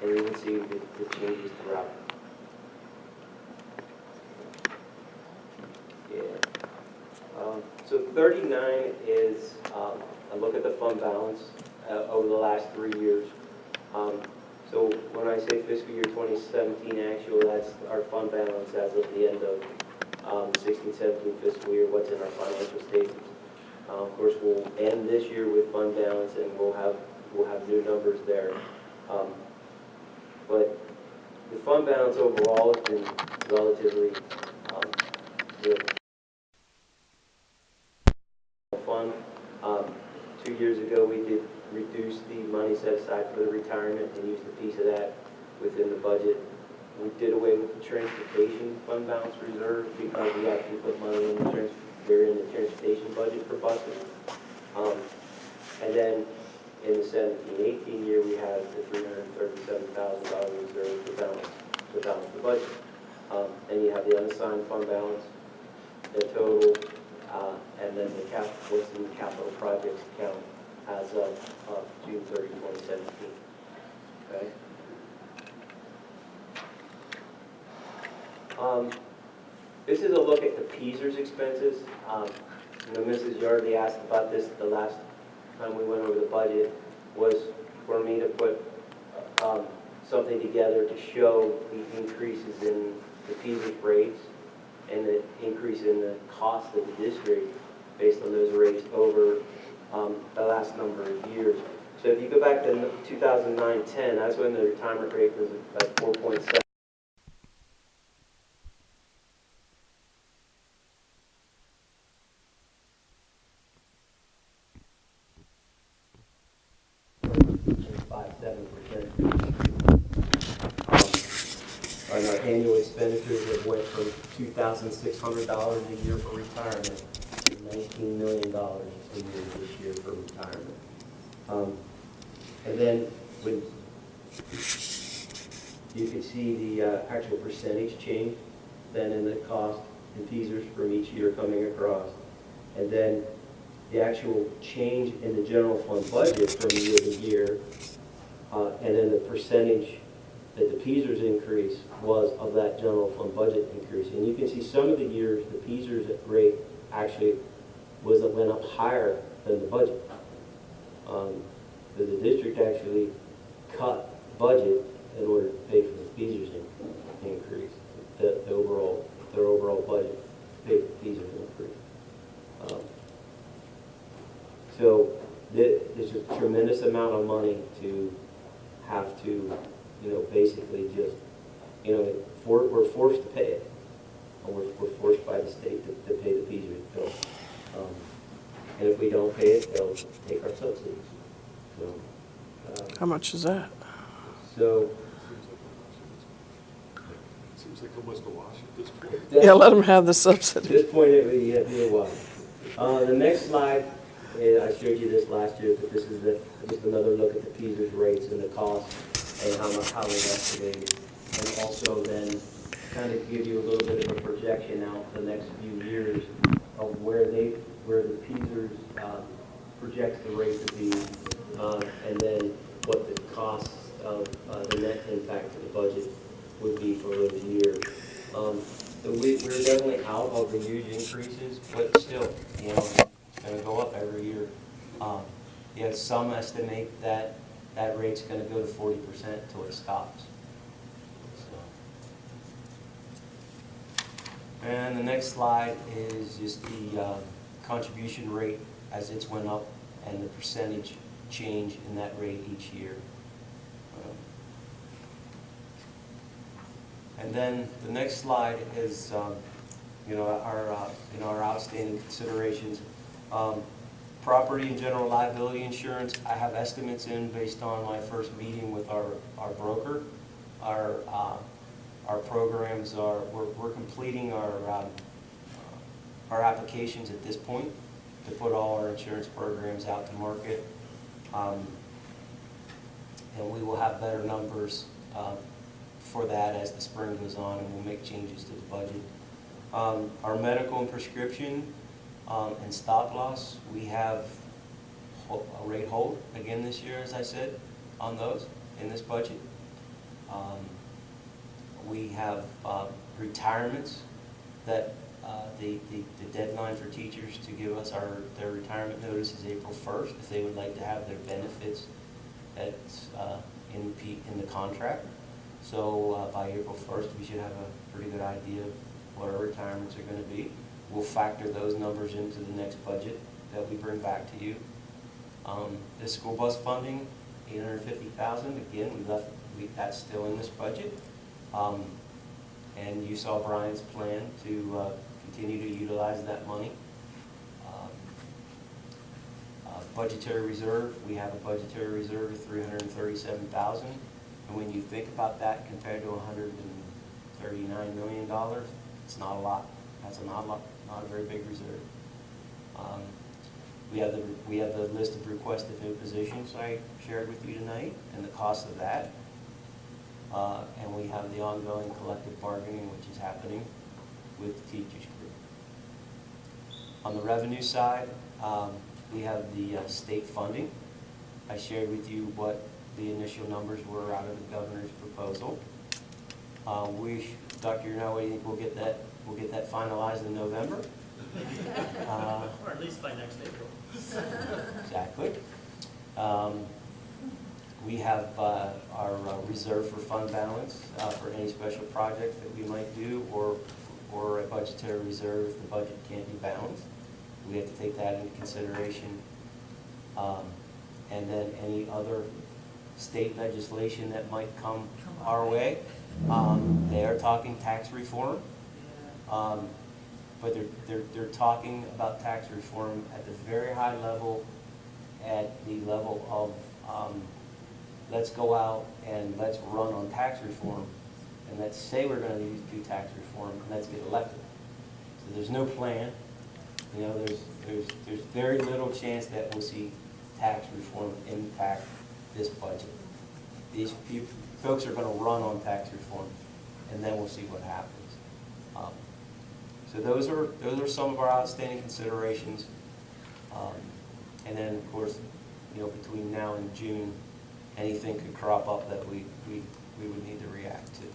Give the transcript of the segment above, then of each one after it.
and you can see the changes throughout. Yeah. So 39 is a look at the fund balance over the last 3 years. So when I say fiscal year 2017 actual, that's our fund balance as of the end of 16-17 fiscal year, what's in our financial statements. Of course, we'll end this year with fund balance, and we'll have new numbers there. But the fund balance overall has been relatively good. Fund. 2 years ago, we did reduce the money set aside for the retirement and used a piece of that within the budget. We did away with the transportation fund balance reserve because we actually put money in the transportation budget for buses. And then in the 17-18 year, we had the $337,000 reserve to balance the budget. And you have the unassigned fund balance, the total, and then what's in the capital projects account as of June 30, 2017. Okay. This is a look at the PSERS expenses. Mrs. Yardley asked about this the last time we went over the budget, was for me to put something together to show the increases in the PSERS rates and the increase in the cost of the district based on those rates over the last number of years. So if you go back to 2009-10, that's when the retirement rate was at 4.7. And our annual expenditures have went from $2,600 a year for retirement to $19 million a year this year for retirement. And then when you can see the actual percentage change then in the cost in PSERS from each year coming across. And then the actual change in the general fund budget from year to year, and then the percentage that the PSERS increase was of that general fund budget increase. And you can see some of the years the PSERS rate actually went up higher than the budget. The district actually cut budget in order to pay for the PSERS increase, their overall budget to pay for the PSERS increase. So there's a tremendous amount of money to have to, basically just, we're forced to pay it. We're forced by the state to pay the PSERS bill. And if we don't pay it, they'll take our subsidies. So, how much is that? So, Seems like almost a wash at this point. Yeah, let them have the at subsidy. this point, it would be a while. The next slide, I showed you this last year, but this is just another look at the PSERS rates and the cost and how they're estimated. And also then kind of give you a little bit of a projection out for the next few years of where the PSERS projects the rate to be, and then what the cost of the net impact to the budget would be for those years. So we're definitely out of the huge increases, but still, it's going to go up every year. Some estimate that rate's going to go to 40% until it stops. And the next slide is just the contribution rate as it's went up and the percentage change in that rate each year. And then the next slide is our outstanding considerations. Property and general liability insurance, I have estimates in based on my first meeting with our broker. Our programs we're completing our applications at this point to put all our insurance programs out to market. And we will have better numbers for that as the spring goes on, and we'll make changes to the budget. Our medical and prescription and stop loss, we have a rate hold again this year, as I said, on those in this budget. We have retirements that the deadline for teachers to give us their retirement notice is April 1st, if they would like to have their benefits that's in the contract. So by April 1st, we should have a pretty good idea of what our retirements are going to be. We'll factor those numbers into the next budget that we bring back to you. The school bus funding, $850,000. Again, that's still in this budget. And you saw Brian's plan to continue to utilize that money. Budgetary reserve, we have a budgetary reserve of $337,000. And when you think about that compared to $139 million, it's not a lot. That's not a very big reserve. We have the list of requested new positions I shared with you tonight and the cost of that. And we have the ongoing collective bargaining, which is happening with the teachers group. On the revenue side, we have the state funding. I shared with you what the initial numbers were out of the governor's proposal. Dr. Yurnau, what do you think we'll get that finalized in November? Or at least by next April. Exactly. We have our reserve for fund balance for any special project that we might do, or a budgetary reserve if the budget can't be balanced. We have to take that into consideration. And then any other state legislation that might come our way. They are talking tax reform, but they're talking about tax reform at the very high level, at the level of let's go out and let's run on tax reform, and let's say we're going to do tax reform, and let's get elected. So there's no plan. You know, there's very little chance that we'll see tax reform impact this budget. These folks are going to run on tax reform, and then we'll see what happens. So those are some of our outstanding considerations. And then, of course, you know, between now and June, anything could crop up that we would need to react to.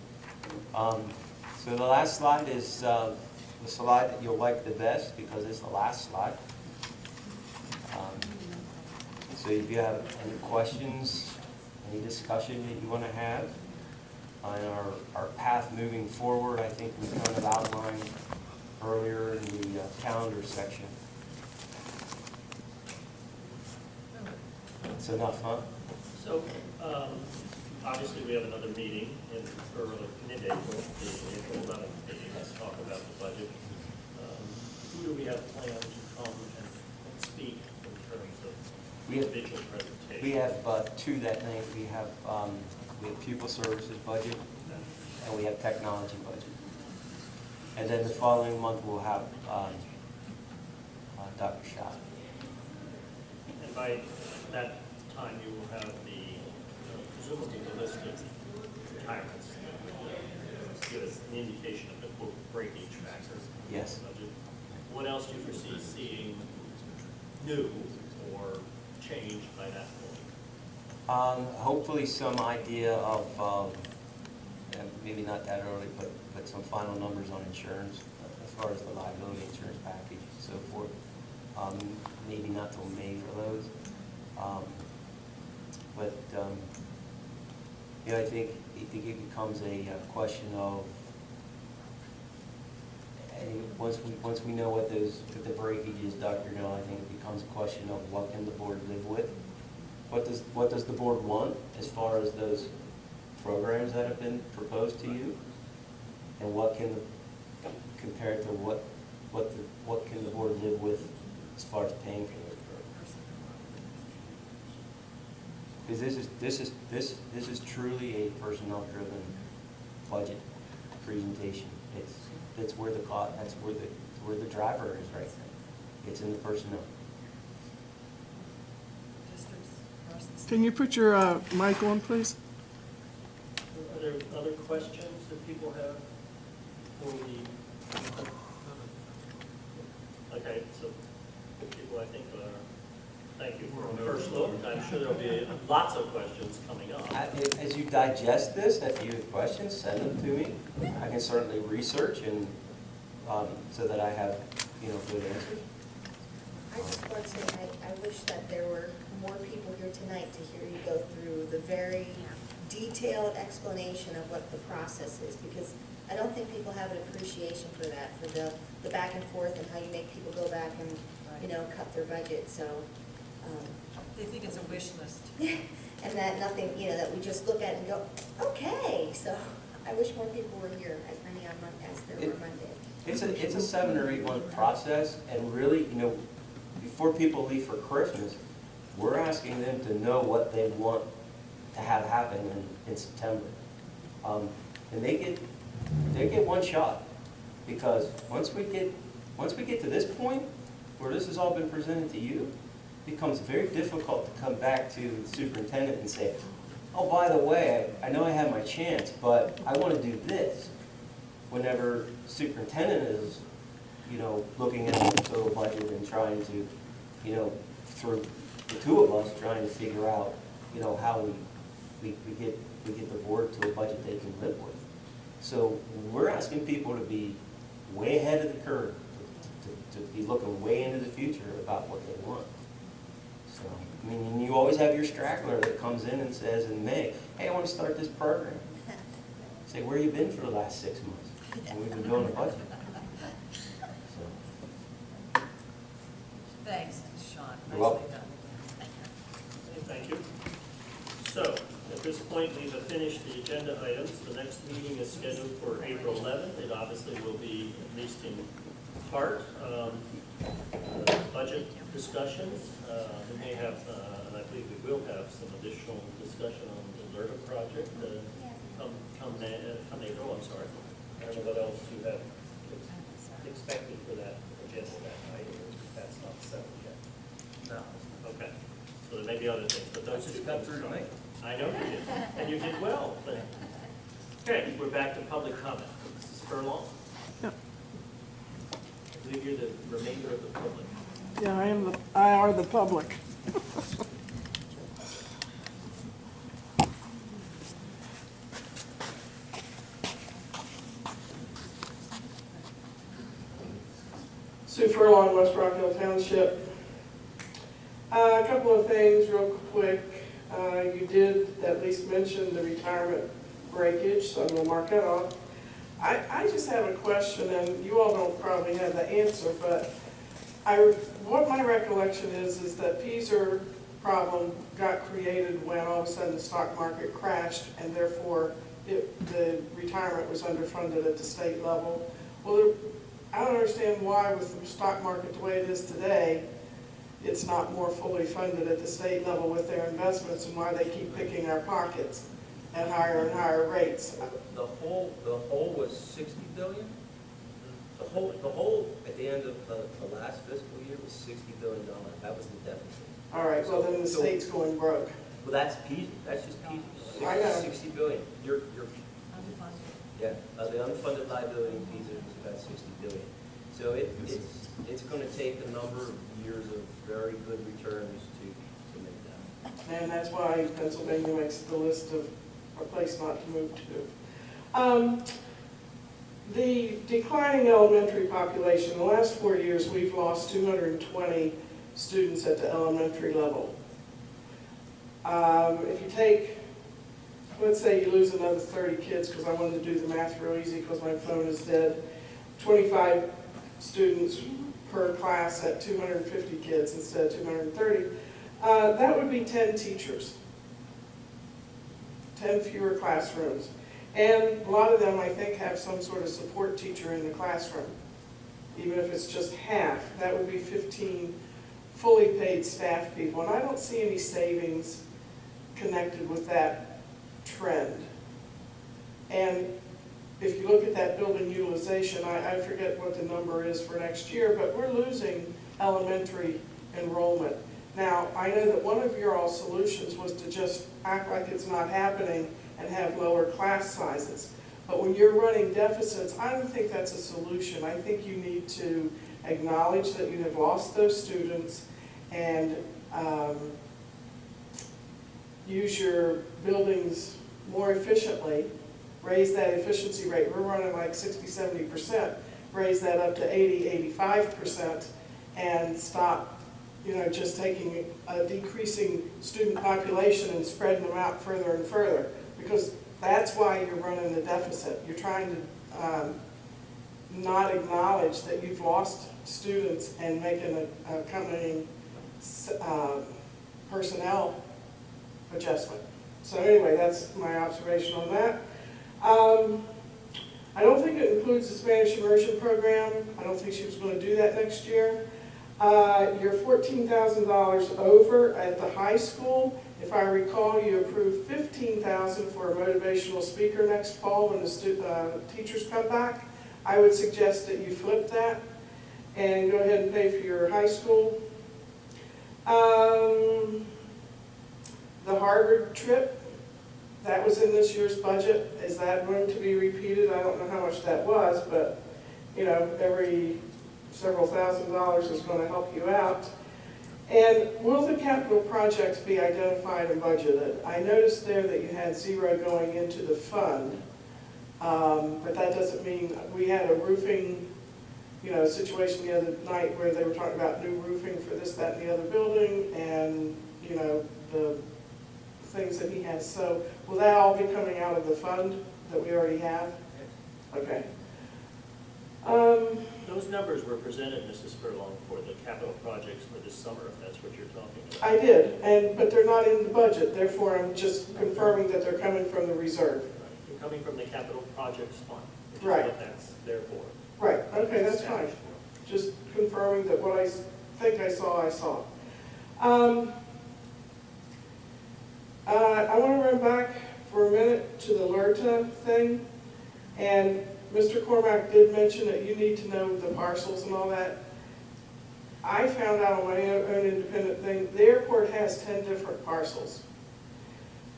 So the last slide is the slide that you'll like the best because it's the last slide. So if you have any questions, any discussion that you want to have on our path moving forward, I think we kind of outlined earlier in the calendar section. That's enough, huh? So, obviously, we have another meeting in early mid-April, the April 11th meeting. Let's talk about the budget. Who do we have planned to come and speak in terms of individual presentation? We have two that night. We have pupil services budget, and we have technology budget. And then the following month, we'll have Dr. Schott. And by that time, you will have presumably the list of retirements. Give us an indication of the quote breakage factor. Yes. What else do you foresee seeing new or changed by that point? Hopefully some idea of, maybe not that early, but some final numbers on insurance as far as the liability insurance package and so forth. Maybe not till May for those. You know, I think it becomes a question of, once we know what the breakage is, Dr. No, I think it becomes a question of what can the board live with? What does the board want as far as those programs that have been proposed to you? And what can, compared to what can the board live with as far as paying for those programs? Because this is truly a personnel-driven budget presentation. That's where the cost, that's where the driver is right now. It's in the personnel. Can you put your mic on, please? Are there other questions that people have for the? Okay, so people, I think, thank you for a first look. I'm sure there'll be lots of questions coming up. As you digest this, and if you have questions, send them to me. I can certainly research and, so that I have, good answers. I just want to say, I wish that there were more people here tonight to hear you go through the very detailed explanation of what the process is, because I don't think people have an appreciation for that, for the back and forth and how you make people go back and, cut their budget, so. They think it's a wish list. And that nothing, that we just look at and go, okay, so I wish more people were here, as many on Monday as there were Monday. It's a 7 or 8 month process, and really, before people leave for Christmas, we're asking them to know what they want to have happen in September. And they get one shot, because once we get to this point, where this has all been presented to you, it becomes very difficult to come back to the superintendent and say, oh, by the way, I know I had my chance, but I want to do this. Whenever superintendent is, looking at the total budget and trying to, through the two of us, trying to figure out, how we get the board to a budget they can live with. So we're asking people to be way ahead of the curve, to be looking way into the future about what they want. So, you always have your straggler that comes in and says in May, hey, I want to start this program. Say, where you been for the last 6 months? And we've been building a budget. So, Thanks, Sean. You're welcome. Nicely done. Okay, thank you. So, at this point, we've finished the agenda items. The next meeting is scheduled for April 11th. It obviously will be, at least in part, budget discussions. We may have, and I believe we will have, some additional discussion on the LERTA project come April, I'm sorry. I don't know what else you have expected for that agenda that night, or that's not settled yet. no. Okay, so there may be other things, but those Just two cut things. through tonight. I know you did, and you did well. But okay, we're back to public comment. Mrs. Furlong? Yep. I believe you're the remainder of the public. Yeah, I are the public. Sue Furlong, West Rockville Township. A couple of things real quick. You did at least mention the retirement breakage, so I'm going to mark that off. I just have a question, and you all don't probably have the answer, but what my recollection is that Peaser problem got created when all of a sudden the stock market crashed, and therefore the retirement was underfunded at the state level. Well, I don't understand why, with the stock market the way it is today, it's not more fully funded at the state level with their investments, and why they keep picking our pockets at higher and higher rates. The whole was 60 billion? The whole at the end of the last fiscal year was $60 billion. That was the deficit. All right, well then the state's going broke. Well, that's Peaser. That's just Peaser. I know. 60 billion. You're Unfunded. yeah. The unfunded liability in Peaser was about 60 billion. So it's going to take a number of years of very good returns to make that. And that's why Pennsylvania makes the list of a place not to move to. The declining elementary population, the last 4 years, we've lost 220 students at the elementary level. If you take, let's say you lose another 30 kids, because I wanted to do the math real easy because my phone is dead, 25 students per class at 250 kids instead of 230, that would be 10 teachers, 10 fewer classrooms. And a lot of them, I think, have some sort of support teacher in the classroom. Even if it's just half, that would be 15 fully paid staff people. And I don't see any savings connected with that trend. And if you look at that building utilization, I forget what the number is for next year, but we're losing elementary enrollment. Now, I know that one of your all solutions was to just act like it's not happening and have lower class sizes. But when you're running deficits, I don't think that's a solution. I think you need to acknowledge that you have lost those students and use your buildings more efficiently, raise that efficiency rate. We're running like 60, 70%, raise that up to 80, 85%, and stop, just taking a decreasing student population and spreading them out further and further. Because that's why you're running the deficit. You're trying to not acknowledge that you've lost students and making an accompanying personnel adjustment. So anyway, that's my observation on that. I don't think it includes the Spanish immersion program. I don't think she was going to do that next year. You're $14,000 over at the high school. If I recall, you approved $15,000 for a motivational speaker next fall when the teachers come back. I would suggest that you flip that and go ahead and pay for your high school. The Harvard trip, that was in this year's budget. Is that going to be repeated? I don't know how much that was, but every several $1,000s is going to help you out. And will the capital projects be identified and budgeted? I noticed there that you had 0 going into the fund, but that doesn't mean, we had a roofing situation the other night where they were talking about new roofing for this, that, and the other building, and the things that he has. So will that all be coming out of the fund that we already have? Okay. Those numbers were presented, Mrs. Furlong, for the capital projects for this summer, if that's what you're talking about. I did, but they're not in the budget, therefore I'm just confirming that they're coming from the reserve. They're coming from the capital projects fund, which is Right. what that's there for. Right, okay, that's fine. Just confirming that what I think I saw, I saw. I want to run back for a minute to the LERTA thing. And Mr. Cormack did mention that you need to know the parcels and all that. I found out on my own independent thing, the airport has 10 different parcels.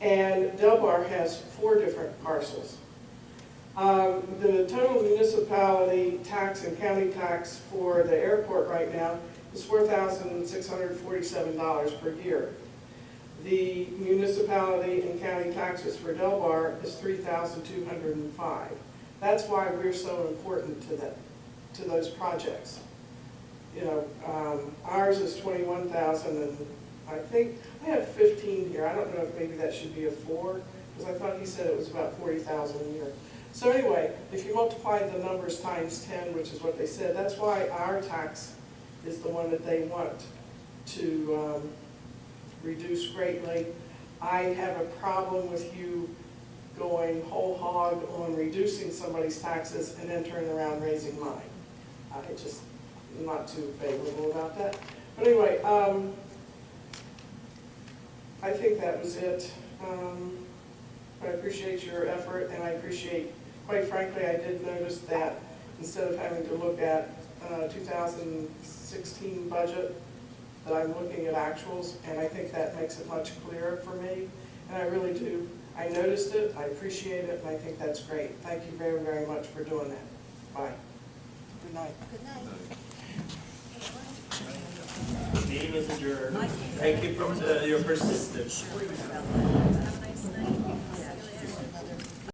And Del Bar has 4 different parcels. The total municipality tax and county tax for the airport right now is $4,647 per year. The municipality and county taxes for Del Bar is $3,205. That's why we're so important to them, to those projects. Ours is $21,000, and I think I have 15 here. I don't know if maybe that should be a 4, because I thought he said it was about $40,000 a year. So anyway, if you multiply the numbers times 10, which is what they said, that's why our tax is the one that they want to reduce greatly. I have a problem with you going whole hog on reducing somebody's taxes and then turning around raising mine. I just am not too favorable about that. But anyway, I think that was it. I appreciate your effort, and I appreciate, quite frankly, I did notice that instead of having to look at 2016 budget, that I'm looking at actuals, and I think that makes it much clearer for me, and I really do. I noticed it, I appreciate it, and I think that's great. Thank you very, very much for doing that. Bye. Good night. Good night. Meeting is adjourned. I can't- Thank you for your persistence. Have a nice night. Yeah.